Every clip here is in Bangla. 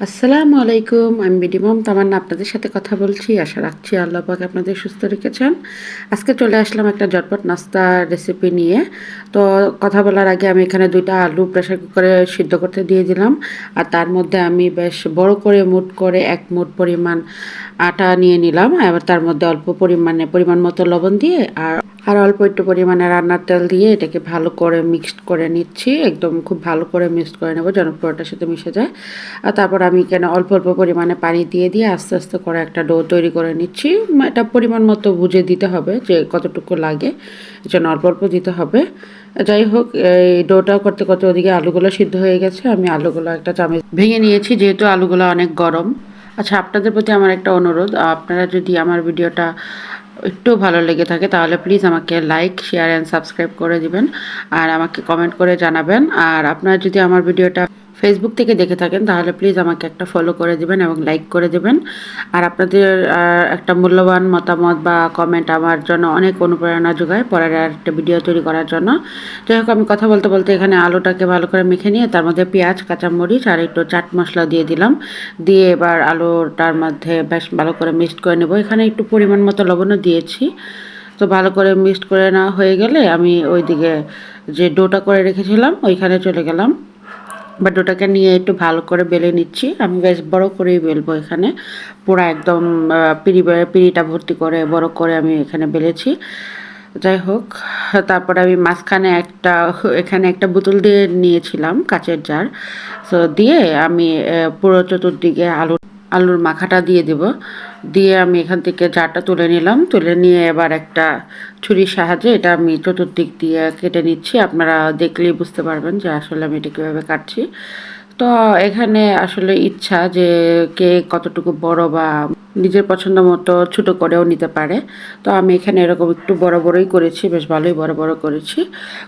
আসসালামু আলাইকুম। আমি বিডিমম তামান্না আপনাদের সাথে কথা বলছি। আশা রাখছি আল্লাহ পাক আপনাদের সুস্থ রেখেছেন। আজকে চলে আসলাম একটা ঝটপট নাস্তার রেসিপি নিয়ে। তো কথা বলার আগে আমি এখানে ২ টা আলু প্রেসার কুকারে সিদ্ধ করতে দিয়ে দিলাম। আর তার মধ্যে আমি বেশ বড় করে মুঠ করে ১ মুঠ পরিমাণ আটা নিয়ে নিলাম। এবার তার মধ্যে অল্প পরিমাণ মতো লবণ দিয়ে আর অল্প একটু পরিমাণে রান্নার তেল দিয়ে এটাকে ভালো করে মিক্সড করে নিচ্ছি। একদম খুব ভালো করে মিক্সড করে নেব যেন পুরোটার সাথে মিশে যায়। আর তারপর আমি এখানে অল্প অল্প পরিমাণে পানি দিয়ে আস্তে আস্তে করে একটা ডো তৈরি করে নিচ্ছি। এটা পরিমাণ মতো বুঝে দিতে হবে যে কতটুকু লাগে, এজন্য অল্প অল্প দিতে হবে। যাই হোক, এই ডোটা করতে করতে ওদিকে আলুগুলো সিদ্ধ হয়ে গেছে। আমি আলুগুলো একটা চামচ ভেঙে নিয়েছি যেহেতু আলুগুলো অনেক গরম। আচ্ছা, আপনাদের প্রতি আমার একটা অনুরোধ, আপনারা যদি আমার ভিডিওটা একটু ভালো লেগে থাকে তাহলে প্লিজ আমাকে লাইক, শেয়ার অ্যান্ড সাবস্ক্রাইব করে দিবেন আর আমাকে কমেন্ট করে জানাবেন। আর আপনারা যদি আমার ভিডিওটা ফেসবুক থেকে দেখে থাকেন তাহলে প্লিজ আমাকে একটা ফলো করে দিবেন এবং লাইক করে দিবেন। আর আপনাদের একটা মূল্যবান মতামত বা কমেন্ট আমার জন্য অনেক অনুপ্রেরণা যোগায় পরের একটা ভিডিও তৈরি করার জন্য। যাই হোক, আমি কথা বলতে বলতে এখানে আলুটাকে ভালো করে মেখে নিয়ে তার মধ্যে পেঁয়াজ, কাঁচামরিচ আর একটু চাট মশলা দিয়ে দিলাম। দিয়ে এবার আলুটার মধ্যে বেশ ভালো করে মিক্সড করে নেব। এখানে একটু পরিমাণ মতো লবণও দিয়েছি। তো ভালো করে মিক্সড করে নেওয়া হয়ে গেলে আমি ওইদিকে যে ডোটা করে রেখেছিলাম ওইখানে চলে গেলাম। বা ডোটাকে নিয়ে একটু ভালো করে বেলে নিচ্ছি। আমি বেশ বড় করেই বেলবো এখানে। পুরা একদম পিঁড়িটা ভর্তি করে বড় করে আমি এখানে বেলেছি। যাই হোক, তারপরে আমি মাঝখানে এখানে একটা বোতল দিয়ে নিয়েছিলাম, কাচের জার। তো দিয়ে আমি পুরো চতুর্দিকে আলুর মাখাটা দিয়ে দেব। দিয়ে আমি এখান থেকে জারটা তুলে নিলাম। তুলে নিয়ে এবার একটা ছুরির সাহায্যে এটা আমি চতুর্দিক দিয়ে কেটে নিচ্ছি। আপনারা দেখলেই বুঝতে পারবেন যে আসলে আমি এটা কীভাবে কাটছি। তো এখানে আসলে ইচ্ছা যে কে কতটুকু বড় বা নিজের পছন্দ মতো ছোটো করেও নিতে পারে। তো আমি এখানে এরকম একটু বড় বড়ই করেছি, বেশ ভালোই বড় বড় করেছি।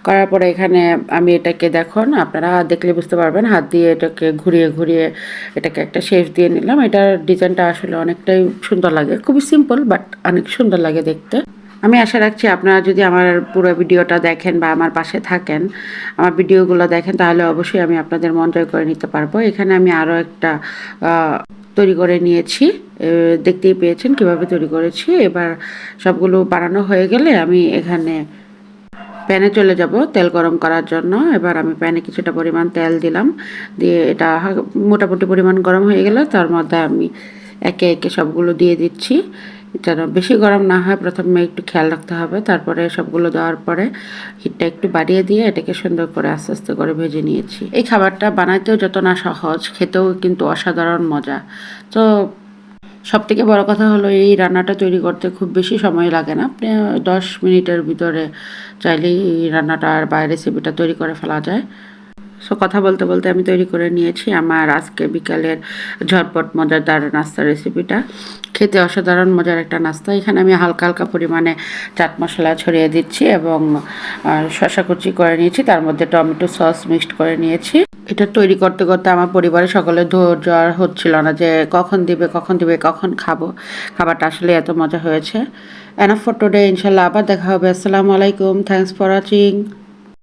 করার পরে এখানে আমি এটাকে দেখুন, আপনারা দেখলে বুঝতে পারবেন, হাত দিয়ে এটাকে ঘুরিয়ে ঘুরিয়ে এটাকে একটা শেপ দিয়ে নিলাম। এটার ডিজাইনটা আসলে অনেকটাই সুন্দর লাগে, খুবই সিম্পল বাট অনেক সুন্দর লাগে দেখতে। আমি আশা রাখছি আপনারা যদি আমার পুরো ভিডিওটা দেখেন বা আমার পাশে থাকেন, আমার ভিডিওগুলো দেখেন তাহলে অবশ্যই আমি আপনাদের মন জয় করে নিতে পারবো। এখানে আমি আরও একটা তৈরি করে নিয়েছি। দেখতেই পেয়েছেন কিভাবে তৈরি করেছি। এবার সবগুলো বানানো হয়ে গেলে আমি এখানে প্যানে চলে যাব তেল গরম করার জন্য। এবার আমি প্যানে কিছুটা পরিমাণ তেল দিলাম। দিয়ে এটা মোটামুটি পরিমাণ গরম হয়ে গেলে তার মধ্যে আমি একে একে সবগুলো দিয়ে দিচ্ছি। যেন বেশি গরম না হয় প্রথমে একটু খেয়াল রাখতে হবে। তারপরে সবগুলো দেওয়ার পরে হিটটা একটু বাড়িয়ে দিয়ে এটাকে সুন্দর করে আস্তে আস্তে করে ভেজে নিয়েছি। এই খাবারটা বানাইতেও যত না সহজ, খেতেও কিন্তু অসাধারণ মজা। তো সবথেকে বড় কথা হলো এই রান্নাটা তৈরি করতে খুব বেশি সময় লাগে না। আপনি ১০ মিনিটের ভিতরে চাইলেই এই রান্নাটার বা রেসিপিটা তৈরি করে ফেলা যায়। সো কথা বলতে বলতে আমি তৈরি করে নিয়েছি আমার আজকে বিকালের ঝটপট মজাদার নাস্তার রেসিপিটা। খেতে অসাধারণ মজার একটা নাস্তা। এখানে আমি হালকা হালকা পরিমাণে চাট মশলা ছড়িয়ে দিচ্ছি এবং শসা কুচি করে নিয়েছি, তার মধ্যে টমেটো সস মিক্সড করে নিয়েছি। এটা তৈরি করতে করতে আমার পরিবারের সকলের ধৈর্য আর হচ্ছিল না যে কখন দিবে কখন খাবো। খাবারটা আসলে এত মজা হয়েছে। Enough for today. ইনশাল্লাহ আবার দেখা হবে। আসসালামু আলাইকুম। Thanks for watching.